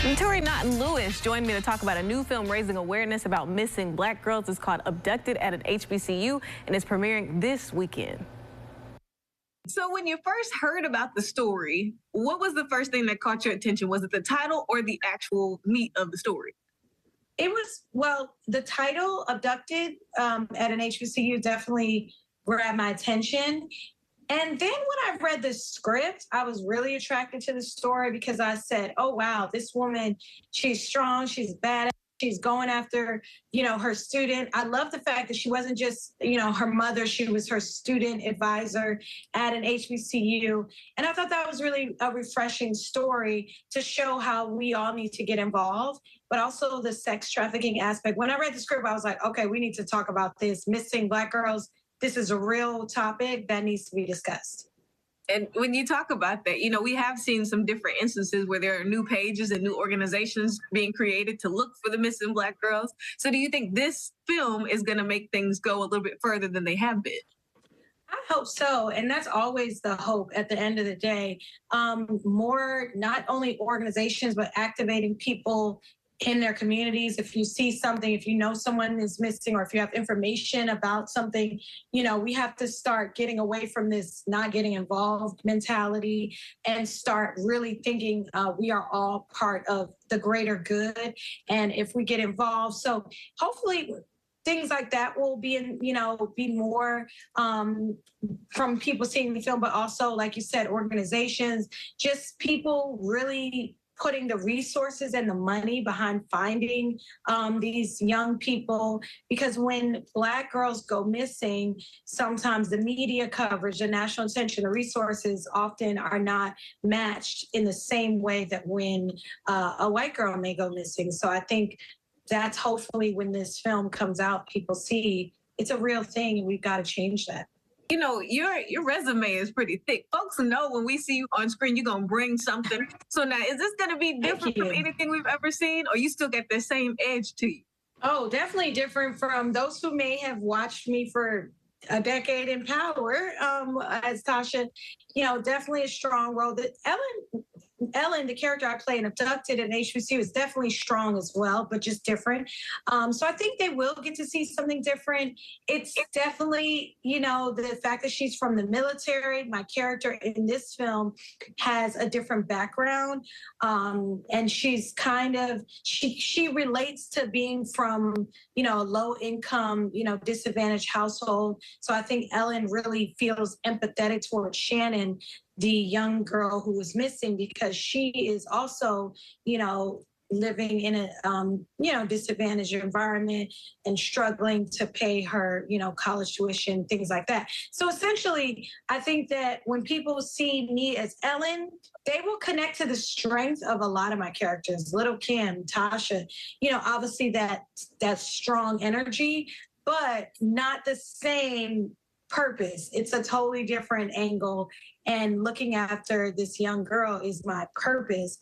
Naturi Naughton-Lewis joined me to talk about a new film raising awareness about missing Black girls. It's called Abducted at an HBCU and is premiering this weekend. So when you first heard about the story, what was the first thing that caught your attention? Was it the title or the actual meat of the story? It was, well, the title, Abducted, at an HBCU definitely grabbed my attention. And then when I read the script, I was really attracted to the story because I said, oh, wow, this woman, she's strong, she's badass, she's going after, her student. I love the fact that she wasn't just, her mother, she was her student advisor at an HBCU. And I thought that was really a refreshing story to show how we all need to get involved, but also the sex trafficking aspect. When I read the script, I was like, okay, we need to talk about this. Missing Black girls. This is a real topic that needs to be discussed. And when you talk about that, we have seen some different instances where there are new pages and new organizations being created to look for the missing Black girls. So do you think this film is going to make things go a little bit further than they have been? I hope so. And that's always the hope at the end of the day. More, not only organizations, but activating people in their communities. If you see something, if you know someone is missing, or if you have information about something, we have to start getting away from this not getting involved mentality and start really thinking we are all part of the greater good. And if we get involved, so hopefully things like that will be be more from people seeing the film, but also, like you said, organizations, just people really putting the resources and the money behind finding these young people. Because when Black girls go missing, sometimes the media coverage, the national attention, the resources often are not matched in the same way that when a white girl may go missing. So I think that's hopefully when this film comes out, people see it's a real thing and we've got to change that. Your resume is pretty thick. Folks know when we see you on screen, you're going to bring something. So now, is this going to be different from anything we've ever seen, or you still get the same edge to you? Oh, definitely different from those who may have watched me for a decade in Power, as Tasha, definitely a strong role. That Ellen, the character I play in Abducted at HBCU, is definitely strong as well, but just different. So I think they will get to see something different. It's definitely, the fact that she's from the military. My character in this film has a different background. And she's kind of, she relates to being from, a low income, disadvantaged household. So I think Ellen really feels empathetic towards Shannon, the young girl who was missing, because she is also, living in a, disadvantaged environment and struggling to pay her, college tuition, things like that. So essentially, I think that when people see me as Ellen, they will connect to the strength of a lot of my characters. Little Kim, Tasha, obviously that strong energy, but not the same purpose. It's a totally different angle. And looking after this young girl is my purpose.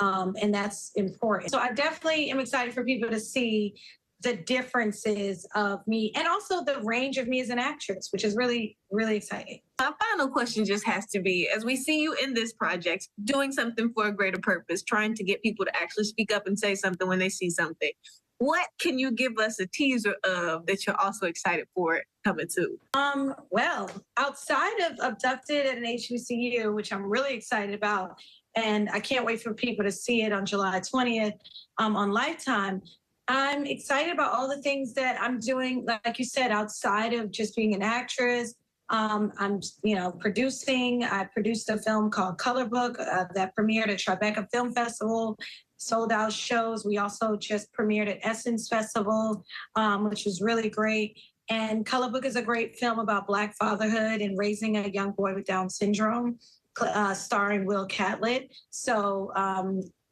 And that's important. So I definitely am excited for people to see the differences of me and also the range of me as an actress, which is really, really exciting. My final question just has to be, as we see you in this project, doing something for a greater purpose, trying to get people to actually speak up and say something when they see something, what can you give us a teaser of that you're also excited for it coming to? Well, outside of Abducted at an HBCU, which I'm really excited about, and I can't wait for people to see it on July 20th on Lifetime, I'm excited about all the things that I'm doing, like you said, outside of just being an actress. I'm, producing. I produced a film called Color Book that premiered at Tribeca Film Festival, sold out shows. We also just premiered at Essence Festival, which was really great. And Color Book is a great film about Black fatherhood and raising a young boy with Down syndrome, starring Will Catlett. So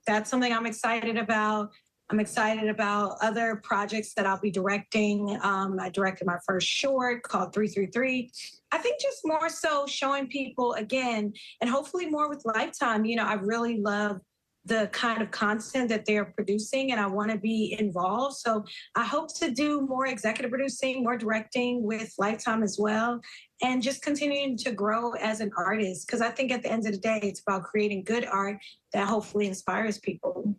that's something I'm excited about. I'm excited about other projects that I'll be directing. I directed my first short called 333. I think just more so showing people again, and hopefully more with Lifetime. I really love the kind of content that they're producing, and I want to be involved. So I hope to do more executive producing, more directing with Lifetime as well, and just continuing to grow as an artist. Because I think at the end of the day, it's about creating good art that hopefully inspires people.